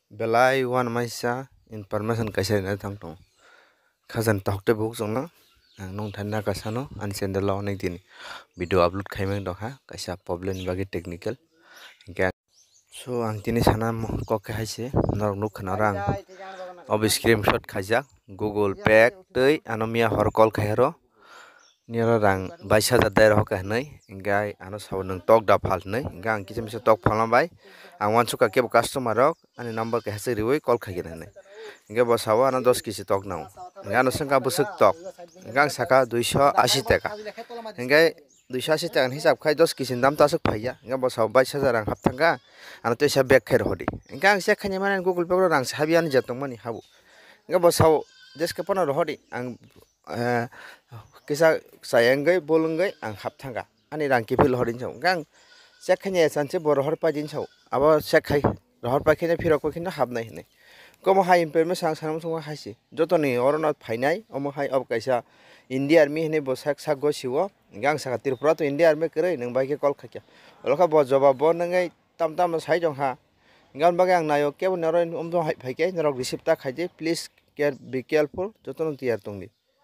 Belai wan maisa information kaisa na tangtong khazan tokte buk jongna nong thanda kasano an channel lo nek din video upload khaimang dokha kaisa problem bagi technical hingke so ang tini sana kok haise norok nukha rang ob screenshot khajak google pay tei anomia hor call khairo nira rang 22,000 dair hoka hnai hingke ano saw nang tok da phal hnai hingke ang kisa misa tok phalmbai ang wansuka kebo customer rok ani number ke hase riwai call khagin hnai hingke bo saw ano 10 kisi tok nang hingke ano sangka busuk tok hingke ang saka 280 taka hingke 280 taka hisab khai 10 kisi dam tasuk phaiya hingke bo saw 22,000 rang hapthangka ano tesa back khair hodi hingke ang check khaini mane google pay ro rang sabiani jatongmani habu hingke bo saw deske pono hodi ang kisa sayanggai bolonggai ang hapthanga ani rang kipil hodin saw gang check khaini sanche bor hor pa din saw abo check khai hor pa khine phirok pa khine habnai hne komo hai information sanam song haisi jotoni orona phainai omo hai ob kaisa india army hne bo sak sak go siwo gang saka tripura to india army kre nang bai ke call khakya olokha bo jawab bo nangai tam tam sai jong ha gan bagai ang nayo kebo naroin umdo hai phaike narok receipt ta khaije please care be careful jotono tiar tongni